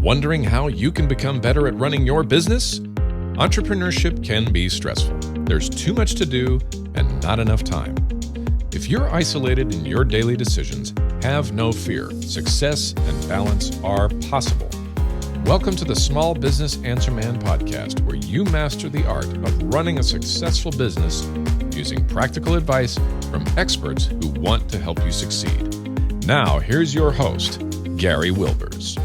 Wondering how you can become better at running your business? Entrepreneurship can be stressful. There's too much to do and not enough time. If you're isolated in your daily decisions, have no fear. Success and balance are possible. Welcome to the Small Business Answer Man podcast, where you master the art of running a successful business using practical advice from experts who want to help you succeed. Now, here's your host, Gary Wilbers.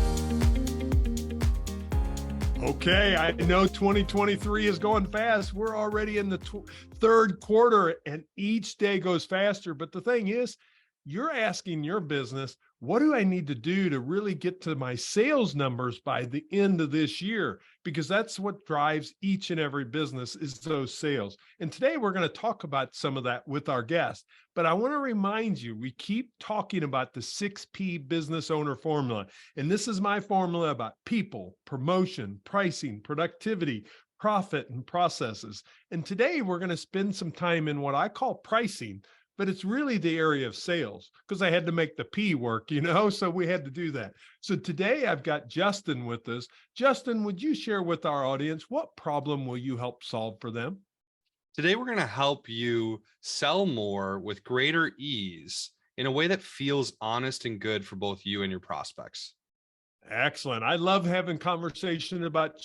Okay, I know 2023 is going fast. We're already in the third quarter and each day goes faster. But the thing is, you're asking your business, what do I need to do to really get to my sales numbers by the end of this year? Because that's what drives each and every business is those sales. And today we're going to talk about some of that with our guest. But I want to remind you, we keep talking about the 6P business owner formula. And this is my formula about people, promotion, pricing, productivity, profit, and processes. And today we're going to spend some time in what I call pricing, but it's really the area of sales because I had to make the P work, so we had to do that. So today I've got Justin with us. Justin, would you share with our audience, what problem will you help solve for them? Today, we're going to help you sell more with greater ease in a way that feels honest and good for both you and your prospects. Excellent. I love having conversation about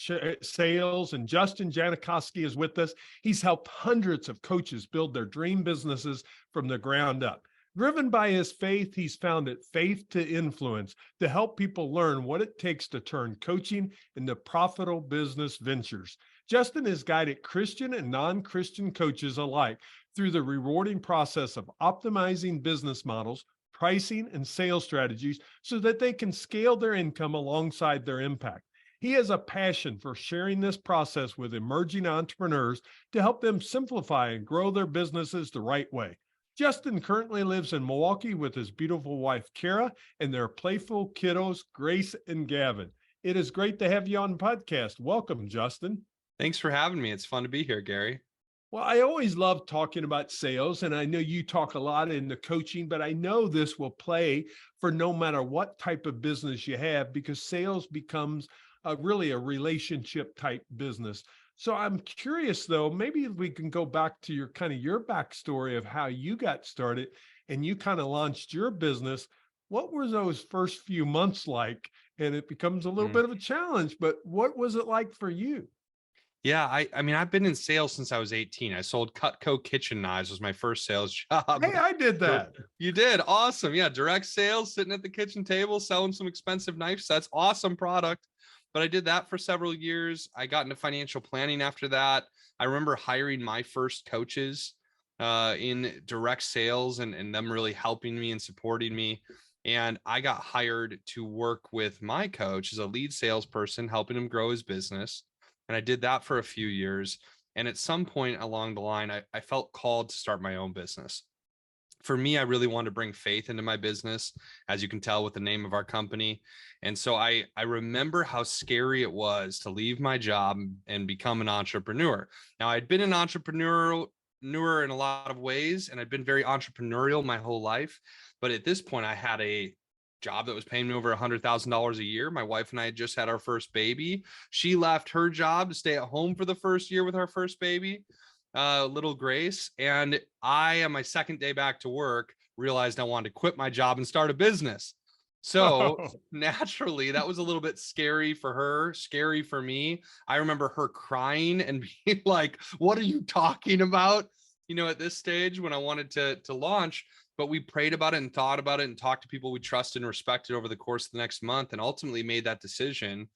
sales, and Justin Janowski is with us. He's helped hundreds of coaches build their dream businesses from the ground up. Driven by his faith, he's founded Faith to Influence to help people learn what it takes to turn coaching into profitable business ventures. Justin has guided Christian and non-Christian coaches alike through the rewarding process of optimizing business models, pricing, and sales strategies so that they can scale their income alongside their impact. He has a passion for sharing this process with emerging entrepreneurs to help them simplify and grow their businesses the right way. Justin currently lives in Milwaukee with his beautiful wife, Kara, and their playful kiddos, Grace and Gavin. It is great to have you on the podcast. Welcome, Justin. Thanks for having me. It's fun to be here, Gary. Well, I always love talking about sales, and I know you talk a lot in the coaching, but I know this will play for no matter what type of business you have, because sales becomes really a relationship type business. So I'm curious, though, maybe we can go back to your backstory of how you got started and you kind of launched your business. What were those first few months like? And it becomes a little bit of a challenge, but what was it like for you? Yeah, I mean, I've been in sales since I was 18. I sold Cutco kitchen knives was my first sales job. Hey, I did that. You did? Awesome. Yeah, direct sales, sitting at the kitchen table, selling some expensive knife sets. Awesome product. But I did that for several years. I got into financial planning after that. I remember hiring my first coaches in direct sales and them really helping me and supporting me. And I got hired to work with my coach as a lead salesperson, helping him grow his business. And I did that for a few years. And at some point along the line, I felt called to start my own business. For me, I really wanted to bring faith into my business, as you can tell with the name of our company. And so I remember how scary it was to leave my job and become an entrepreneur. Now, I'd been an entrepreneur in a lot of ways, and I'd been very entrepreneurial my whole life. But at this point, I had a job that was paying me over $100,000 a year. My wife and I had just had our first baby. She left her job to stay at home for the first year with our first baby, little Grace. And I, on my second day back to work, realized I wanted to quit my job and start a business. So naturally, that was a little bit scary for her, scary for me. I remember her crying and being like, "What are you talking about?" At this stage when I wanted to launch. But we prayed about it and thought about it and talked to people we trusted and respected over the course of the next month, and ultimately made that decision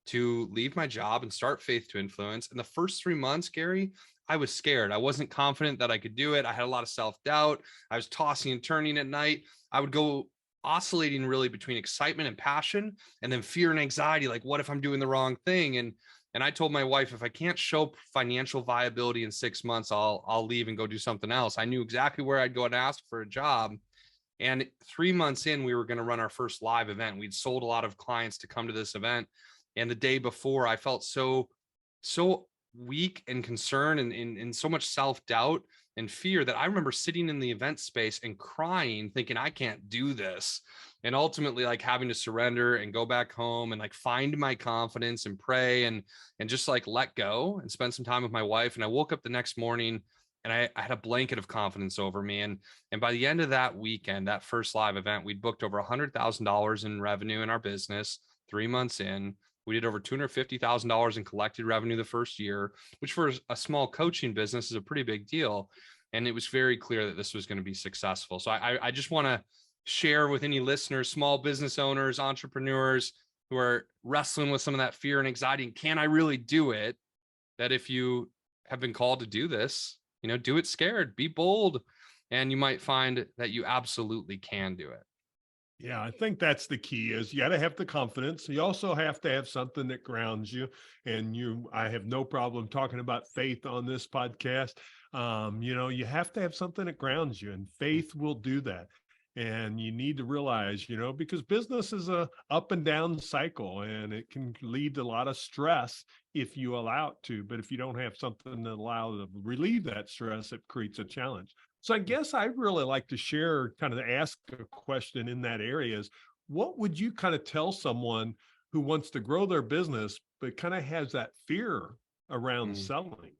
to leave my job and start Faith to Influence. And the first 3 months, Gary, I was scared. I wasn't confident that I could do it. I had a lot of self-doubt. I was tossing and turning at night. I would go oscillating really between excitement and passion, and then fear and anxiety. Like, what if I'm doing the wrong thing? And I told my wife, if I can't show financial viability in 6 months, I'll leave and go do something else. I knew exactly where I'd go and ask for a job. And 3 months in, we were going to run our first live event. We'd sold a lot of clients to come to this event. And the day before, I felt so weak and concerned and so much self-doubt and fear that I remember sitting in the event space and crying, thinking I can't do this. And ultimately like having to surrender and go back home and like find my confidence and pray and just like let go and spend some time with my wife. And I woke up the next morning and I had a blanket of confidence over me. And by the end of that weekend, that first live event, we'd booked over $100,000 in revenue in our business 3 months in. We did over $250,000 in collected revenue the first year, which for a small coaching business is a pretty big deal. And it was very clear that this was going to be successful. So I just want to share with any listeners, small business owners, entrepreneurs who are wrestling with some of that fear and anxiety, and can I really do it? That if you have been called to do this, do it scared, be bold, and you might find that you absolutely can do it. Yeah, I think that's the key is you got to have the confidence. You also have to have something that grounds you. And I have no problem talking about faith on this podcast. You have to have something that grounds you, and faith will do that. And you need to realize, because business is a up and down cycle, and it can lead to a lot of stress if you allow it to. But if you don't have something that allows to relieve that stress, it creates a challenge. So I guess I'd really like to share, kind of ask a question in that area is, what would you kind of tell someone who wants to grow their business, but kind of has that fear around selling?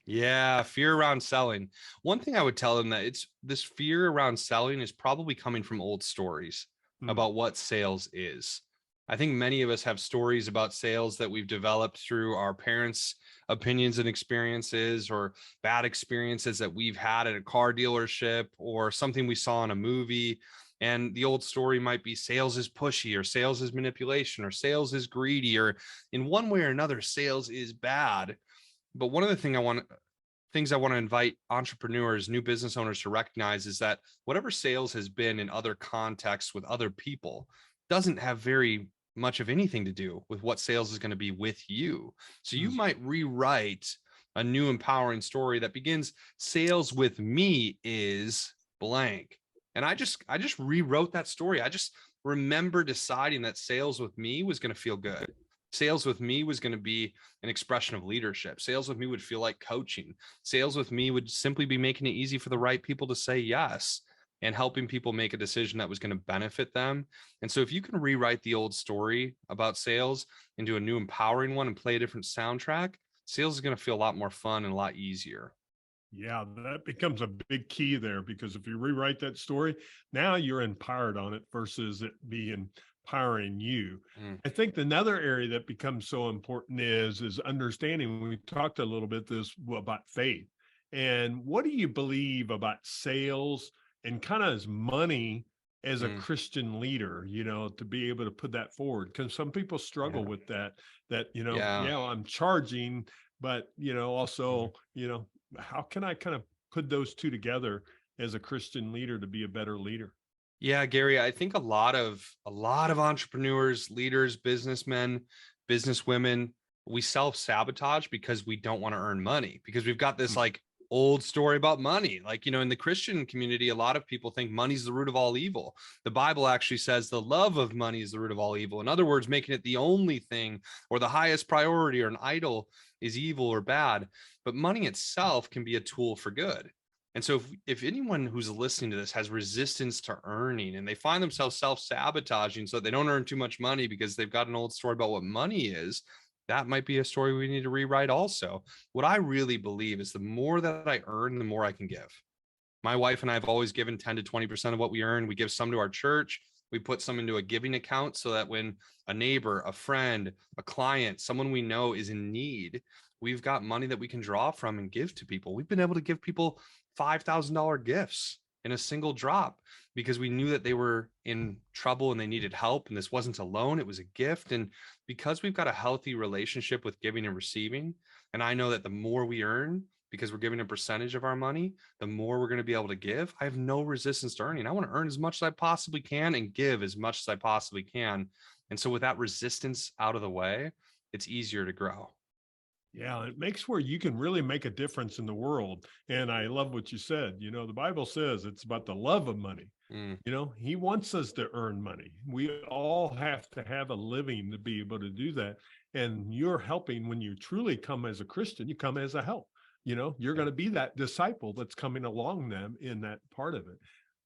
Yeah, fear around selling. One thing I would tell them that it's this fear around selling is probably coming from old stories about what sales is. I think many of us have stories about sales that we've developed through our parents' opinions and experiences, or bad experiences that we've had at a car dealership, or something we saw in a movie. And the old story might be sales is pushy, or sales is manipulation, or sales is greedy, or in one way or another, sales is bad. But one of the things I want to invite entrepreneurs, new business owners to recognize is that whatever sales has been in other contexts with other people doesn't have very much of anything to do with what sales is going to be with you. So you might rewrite a new empowering story that begins, sales with me is blank. And I just rewrote that story. I just remember deciding that sales with me was going to feel good. Sales with me was going to be an expression of leadership. Sales with me would feel like coaching. Sales with me would simply be making it easy for the right people to say yes, and helping people make a decision that was going to benefit them. And so if you can rewrite the old story about sales into a new empowering one and play a different soundtrack, sales is going to feel a lot more fun and a lot easier. Yeah, that becomes a big key there, because if you rewrite that story, now you're empowered on it versus it being empowering you. I think another area that becomes so important is understanding. We talked a little bit about faith, and what do you believe about sales and kind of as money as a Christian leader, to be able to put that forward? Because some people struggle with that, I'm charging, but, also, how can I kind of put those two together as a Christian leader to be a better leader? Yeah, Gary, I think a lot of entrepreneurs, leaders, businessmen, businesswomen, we self-sabotage because we don't want to earn money, because we've got this like old story about money. Like, in the Christian community, a lot of people think money's the root of all evil. The Bible actually says the love of money is the root of all evil. In other words, making it the only thing or the highest priority or an idol is evil or bad. But money itself can be a tool for good. And so if anyone who's listening to this has resistance to earning, and they find themselves self-sabotaging so they don't earn too much money because they've got an old story about what money is, that might be a story we need to rewrite also. What I really believe is the more that I earn, the more I can give. My wife and I have always given 10 to 20% of what we earn. We give some to our church. We put some into a giving account so that when a neighbor, a friend, a client, someone we know is in need, we've got money that we can draw from and give to people. We've been able to give people $5,000 gifts in a single drop because we knew that they were in trouble and they needed help. And this wasn't a loan, it was a gift. And because we've got a healthy relationship with giving and receiving, and I know that the more we earn, because we're giving a percentage of our money, the more we're going to be able to give. I have no resistance to earning. I want to earn as much as I possibly can and give as much as I possibly can. And so with that resistance out of the way, it's easier to grow. Yeah, it makes where you can really make a difference in the world. And I love what you said. The Bible says it's about the love of money. He wants us to earn money. We all have to have a living to be able to do that. And you're helping when you truly come as a Christian, you come as a help. you're going to be that disciple that's coming along them in that part of it.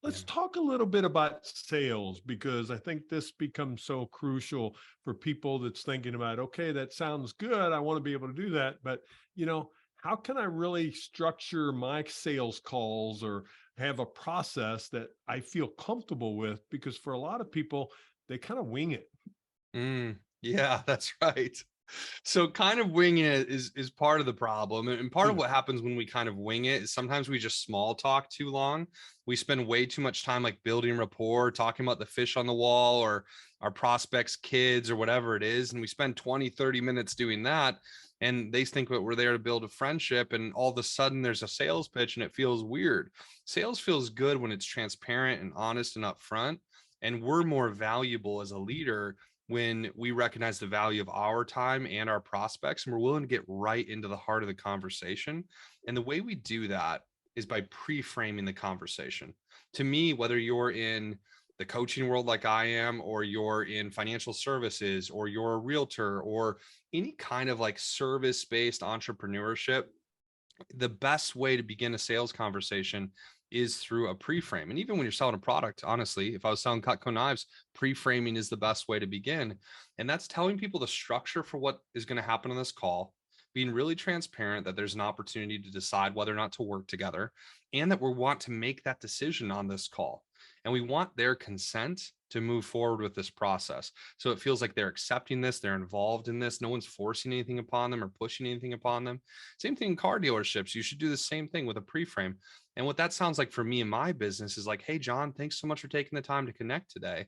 Let's Yeah. talk a little bit about sales, because I think this becomes so crucial for people that's thinking about, okay, that sounds good, I want to be able to do that, but how can I really structure my sales calls or have a process that I feel comfortable with? Because for a lot of people, they kind of wing it. Yeah, that's right. So kind of winging it is part of the problem. And part of Yeah. what happens when we kind of wing it is sometimes we just small talk too long. We spend way too much time like building rapport, talking about the fish on the wall or our prospects' kids or whatever it is. And we spend 20, 30 minutes doing that. And they think that we're there to build a friendship. And all of a sudden there's a sales pitch and it feels weird. Sales feels good when it's transparent and honest and upfront. And we're more valuable as a leader when we recognize the value of our time and our prospects, and we're willing to get right into the heart of the conversation. And the way we do that is by pre-framing the conversation. To me, whether you're in the coaching world like I am, or you're in financial services, or you're a realtor, or any kind of like service-based entrepreneurship, the best way to begin a sales conversation is through a pre-frame. And even when you're selling a product, honestly, if I was selling Cutco knives, pre-framing is the best way to begin. And that's telling people the structure for what is going to happen on this call, being really transparent that there's an opportunity to decide whether or not to work together, and that we want to make that decision on this call. And we want their consent to move forward with this process. So it feels like they're accepting this, they're involved in this. No one's forcing anything upon them or pushing anything upon them. Same thing in car dealerships. You should do the same thing with a pre-frame. And what that sounds like for me in my business is like, hey, John, thanks so much for taking the time to connect today.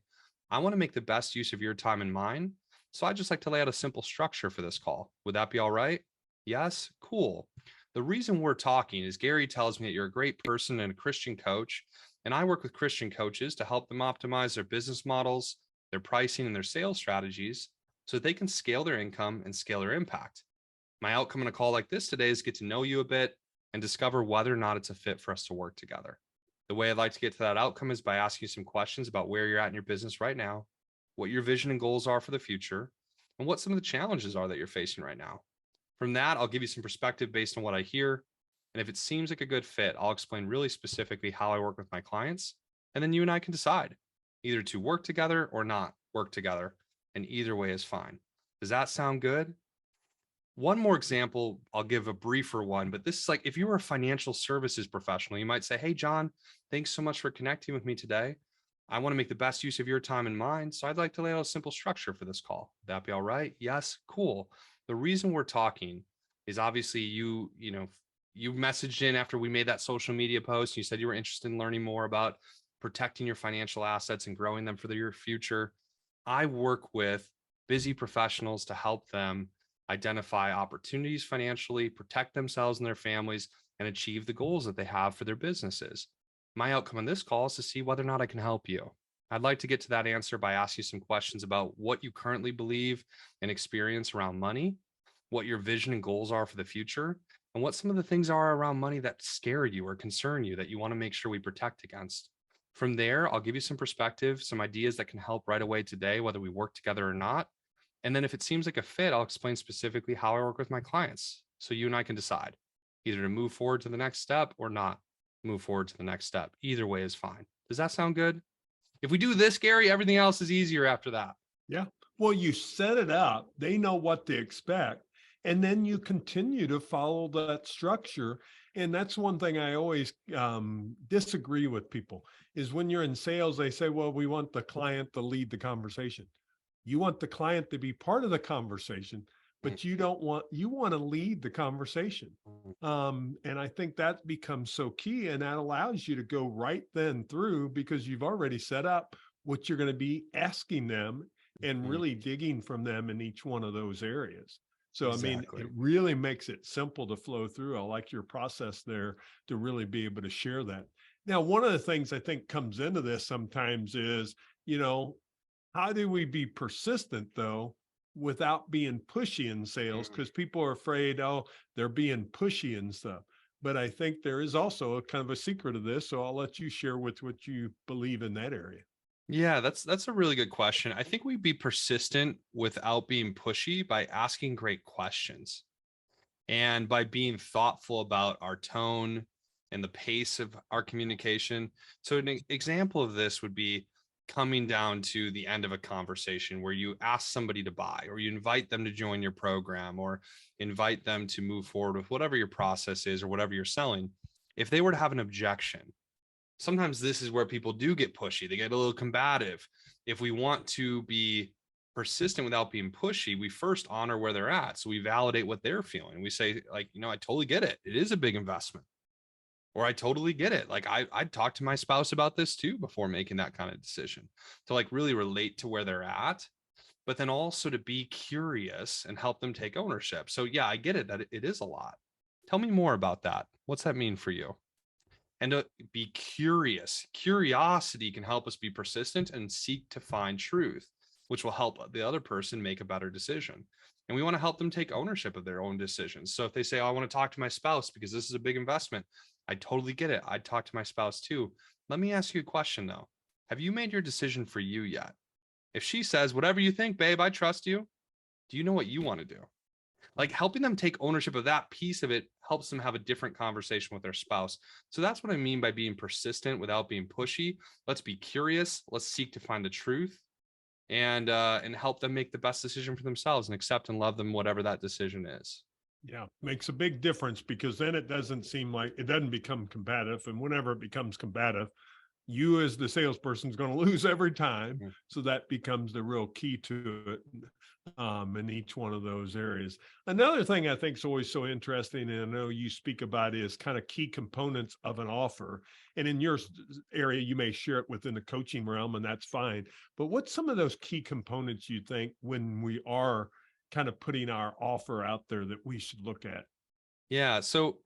I want to make the best use of your time and mine. So I just like to lay out a simple structure for this call. Would that be all right? Yes, cool. The reason we're talking is Gary tells me that you're a great person and a Christian coach. And I work with Christian coaches to help them optimize their business models, their pricing, and their sales strategies so that they can scale their income and scale their impact. My outcome in a call like this today is get to know you a bit and discover whether or not it's a fit for us to work together. The way I'd like to get to that outcome is by asking you some questions about where you're at in your business right now, what your vision and goals are for the future, and what some of the challenges are that you're facing right now. From that, I'll give you some perspective based on what I hear. And if it seems like a good fit, I'll explain really specifically how I work with my clients. And then you and I can decide either to work together or not work together. And either way is fine. Does that sound good? One more example, I'll give a briefer one, but this is like if you were a financial services professional, you might say, hey, John, thanks so much for connecting with me today. I want to make the best use of your time and mine. So I'd like to lay out a simple structure for this call. Would that be all right? Yes, cool. The reason we're talking is obviously you messaged in after we made that social media post. You said you were interested in learning more about protecting your financial assets and growing them for your future. I work with busy professionals to help them identify opportunities financially, protect themselves and their families, and achieve the goals that they have for their businesses. My outcome on this call is to see whether or not I can help you. I'd like to get to that answer by asking you some questions about what you currently believe and experience around money, what your vision and goals are for the future, and what some of the things are around money that scare you or concern you that you want to make sure we protect against. From there, I'll give you some perspective, some ideas that can help right away today, whether we work together or not. And then if it seems like a fit, I'll explain specifically how I work with my clients. So you and I can decide either to move forward to the next step or not move forward to the next step. Either way is fine. Does that sound good? If we do this, Gary, everything else is easier after that. Yeah. Well, you set it up, they know what to expect, and then you continue to follow that structure. And that's one thing I always disagree with people is when you're in sales, they say, well, we want the client to lead the conversation. You want the client to be part of the conversation, but you want to lead the conversation. And I think that becomes so key, and that allows you to go right then through because you've already set up what you're going to be asking them and really digging from them in each one of those areas. So, Exactly. I mean, it really makes it simple to flow through. I like your process there to really be able to share that. Now, one of the things I think comes into this sometimes is, how do we be persistent though, without being pushy in sales? Because people are afraid, oh, they're being pushy and stuff. But I think there is also a kind of a secret of this. So I'll let you share with what you believe in that area. Yeah, that's a really good question. I think we'd be persistent without being pushy by asking great questions. And by being thoughtful about our tone and the pace of our communication. So an example of this would be coming down to the end of a conversation where you ask somebody to buy, or you invite them to join your program, or invite them to move forward with whatever your process is or whatever you're selling. If they were to have an objection, sometimes this is where people do get pushy. They get a little combative. If we want to be persistent without being pushy, we first honor where they're at. So we validate what they're feeling. We say, like, I totally get it. It is a big investment. Or I totally get it. Like I'd talk to my spouse about this too before making that kind of decision, to like really relate to where they're at, but then also to be curious and help them take ownership. So yeah, I get it that it is a lot. Tell me more about that. What's that mean for you? And to be curious. Curiosity can help us be persistent and seek to find truth, which will help the other person make a better decision. And we want to help them take ownership of their own decisions. So if they say, oh, I want to talk to my spouse because this is a big investment, I totally get it. I'd talk to my spouse too. Let me ask you a question though. Have you made your decision for you yet? If she says, whatever you think, babe, I trust you, do you know what you want to do? Like helping them take ownership of that piece of it helps them have a different conversation with their spouse. So that's what I mean by being persistent without being pushy. Let's be curious. Let's seek to find the truth and help them make the best decision for themselves and accept and love them, whatever that decision is. Yeah, makes a big difference, because then it doesn't become combative. And whenever it becomes combative, you as the salesperson is going to lose every time. Mm. So that becomes the real key to it in each one of those areas. Another thing I think is always so interesting, and I know you speak about, is kind of key components of an offer. And in your area, you may share it within the coaching realm, and that's fine. But what's some of those key components you think when we are kind of putting our offer out there that we should look at? Yeah. So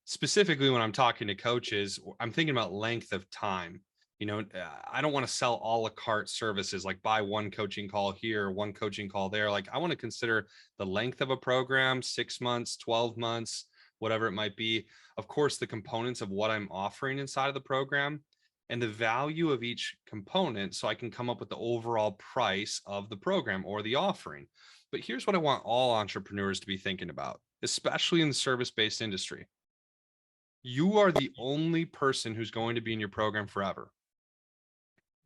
specifically when I'm talking to coaches, I'm thinking about length of time. I don't want to sell a la carte services, like buy one coaching call here, one coaching call there. Like I want to consider the length of a program, 6 months, 12 months, whatever it might be. Of course, the components of what I'm offering inside of the program and the value of each component, so I can come up with the overall price of the program or the offering. But here's what I want all entrepreneurs to be thinking about, especially in the service-based industry. You are the only person who's going to be in your program forever.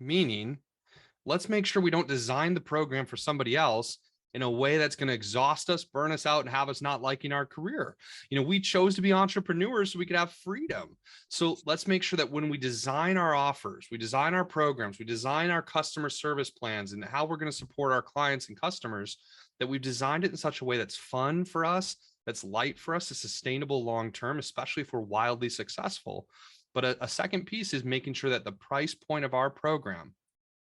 Meaning, let's make sure we don't design the program for somebody else in a way that's going to exhaust us, burn us out, and have us not liking our career. We chose to be entrepreneurs so we could have freedom. So let's make sure that when we design our offers, we design our programs, we design our customer service plans and how we're going to support our clients and customers, that we've designed it in such a way that's fun for us, that's light for us, is sustainable long-term, especially if we're wildly successful. But a second piece is making sure that the price point of our program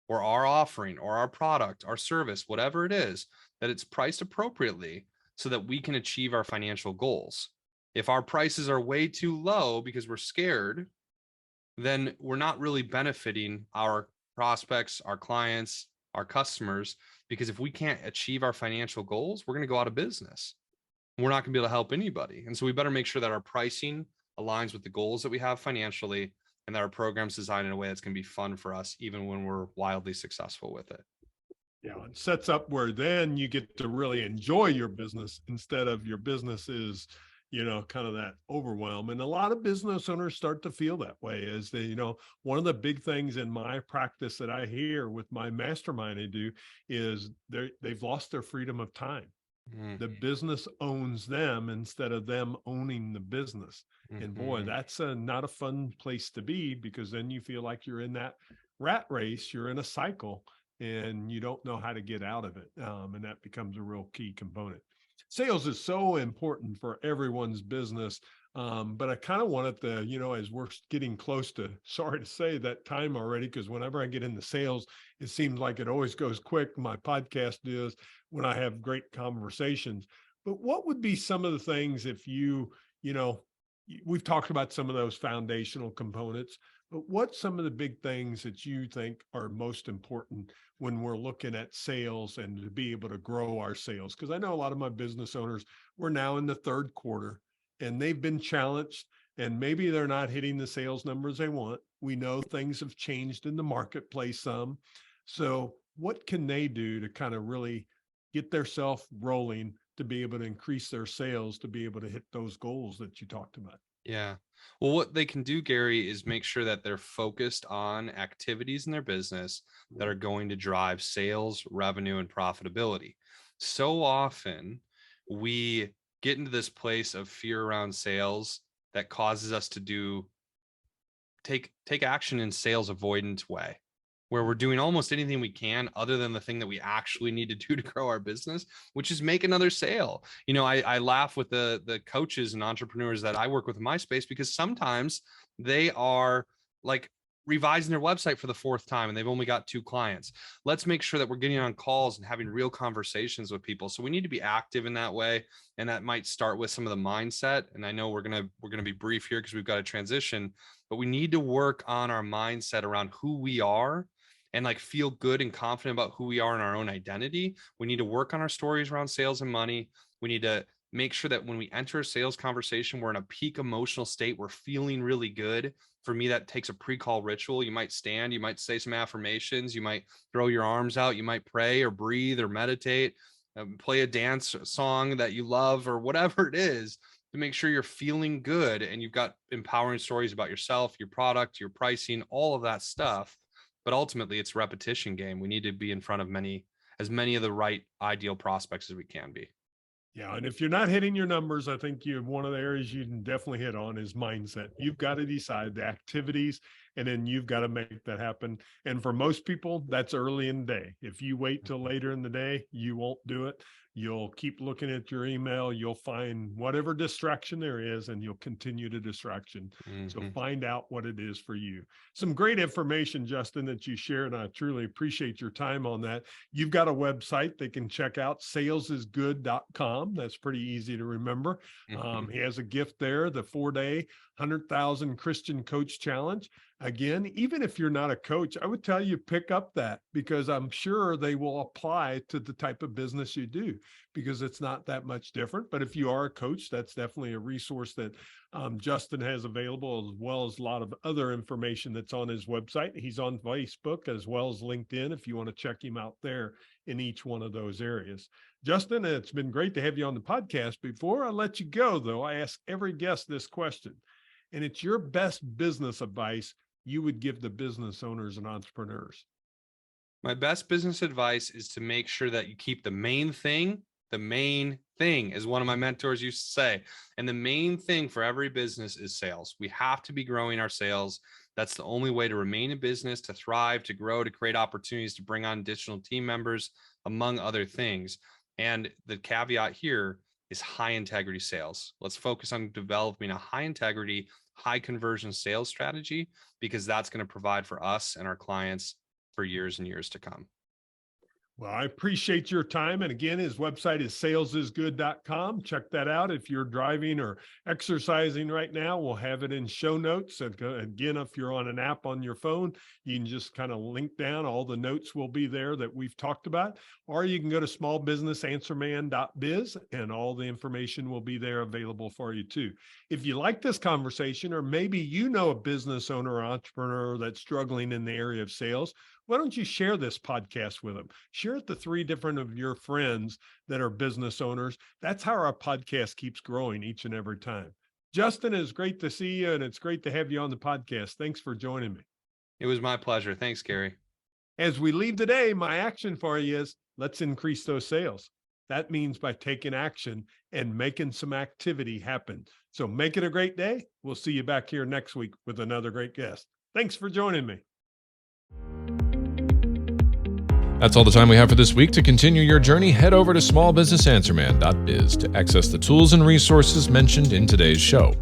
or our offering or our product, our service, whatever it is, that it's priced appropriately so that we can achieve our financial goals. If our prices are way too low because we're scared, then we're not really benefiting our prospects, our clients, our customers, because if we can't achieve our financial goals, we're going to go out of business. We're not going to be able to help anybody. And so we better make sure that our pricing aligns with the goals that we have financially, and that our program's designed in a way that's going to be fun for us, even when we're wildly successful with it. Yeah, it sets up where then you get to really enjoy your business instead of your business is, kind of that overwhelm. And a lot of business owners start to feel that way as they, one of the big things in my practice that I hear with my mastermind I do is they've lost their freedom of time. The business owns them instead of them owning the business. And boy, that's not a fun place to be, because then you feel like you're in that rat race, you're in a cycle, and you don't know how to get out of it. And that becomes a real key component. Sales is so important for everyone's business. But I kind of wanted to, as we're getting close to, sorry to say, that time already, because whenever I get into sales, it seems like it always goes quick. My podcast is when I have great conversations. But what would be some of the things if we've talked about some of those foundational components, but what's some of the big things that you think are most important when we're looking at sales and to be able to grow our sales? Because I know a lot of my business owners, we're now in the third quarter and they've been challenged, and maybe they're not hitting the sales numbers they want. We know things have changed in the marketplace some. So what can they do to kind of really get themselves rolling to be able to increase their sales, to be able to hit those goals that you talked about? Yeah. Well, what they can do, Gary, is make sure that they're focused on activities in their business that are going to drive sales, revenue, and profitability. So often we get into this place of fear around sales that causes us to take action in sales avoidance way, where we're doing almost anything we can other than the thing that we actually need to do to grow our business, which is make another sale. I laugh with the coaches and entrepreneurs that I work with in my space, because sometimes they are like revising their website for the 4th time and they've only got 2 clients. Let's make sure that we're getting on calls and having real conversations with people. So we need to be active in that way. And that might start with some of the mindset. And I know we're going to be brief here because we've got to transition, but we need to work on our mindset around who we are and like feel good and confident about who we are in our own identity. We need to work on our stories around sales and money. We need to make sure that when we enter a sales conversation, we're in a peak emotional state. We're feeling really good. For me, that takes a pre-call ritual. You might stand, you might say some affirmations, you might throw your arms out, you might pray or breathe or meditate, play a dance song that you love or whatever it is, to make sure you're feeling good and you've got empowering stories about yourself, your product, your pricing, all of that stuff. But ultimately, it's a repetition game. We need to be in front of as many of the right ideal prospects as we can be. Yeah. And if you're not hitting your numbers, I think one of the areas you can definitely hit on is mindset. You've got to decide the activities, and then you've got to make that happen. And for most people, that's early in the day. If you wait till later in the day, you won't do it. You'll keep looking at your email. You'll find whatever distraction there is, and you'll continue the distraction. Mm-hmm. So find out what it is for you. Some great information, Justin, that you shared, and I truly appreciate your time on that. You've got a website they can check out, salesisgood.com. That's pretty easy to remember. Mm-hmm. He has a gift there, the 4-day 100,000 Christian Coach Challenge. Again, even if you're not a coach, I would tell you pick up that, because I'm sure they will apply to the type of business you do, because it's not that much different. But if you are a coach, that's definitely a resource that Justin has available, as well as a lot of other information that's on his website. He's on Facebook as well as LinkedIn if you want to check him out there in each one of those areas. Justin, it's been great to have you on the podcast. Before I let you go, though, I ask every guest this question, and it's your best business advice you would give the business owners and entrepreneurs. My best business advice is to make sure that you keep the main thing, as one of my mentors used to say. And the main thing for every business is sales. We have to be growing our sales. That's the only way to remain in business, to thrive, to grow, to create opportunities, to bring on additional team members, among other things. And the caveat here is high integrity sales. Let's focus on developing a high integrity, high conversion sales strategy, because that's going to provide for us and our clients for years and years to come. Well, I appreciate your time. And again, his website is salesisgood.com. Check that out. If you're driving or exercising right now, we'll have it in show notes. And again, if you're on an app on your phone, you can just kind of link down. All the notes will be there that we've talked about. Or you can go to smallbusinessanswerman.biz, and all the information will be there available for you too. If you like this conversation, or maybe you know a business owner or entrepreneur that's struggling in the area of sales, why don't you share this podcast with them? Share it to 3 different of your friends that are business owners. That's how our podcast keeps growing each and every time. Justin, it's great to see you, and it's great to have you on the podcast. Thanks for joining me. It was my pleasure. Thanks, Gary. As we leave today, my action for you is let's increase those sales. That means by taking action and making some activity happen. So make it a great day. We'll see you back here next week with another great guest. Thanks for joining me. That's all the time we have for this week. To continue your journey, head over to smallbusinessanswerman.biz to access the tools and resources mentioned in today's show.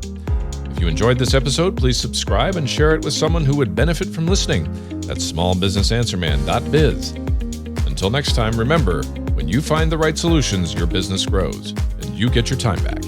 If you enjoyed this episode, please subscribe and share it with someone who would benefit from listening. That's smallbusinessanswerman.biz. Until next time, remember, when you find the right solutions, your business grows and you get your time back.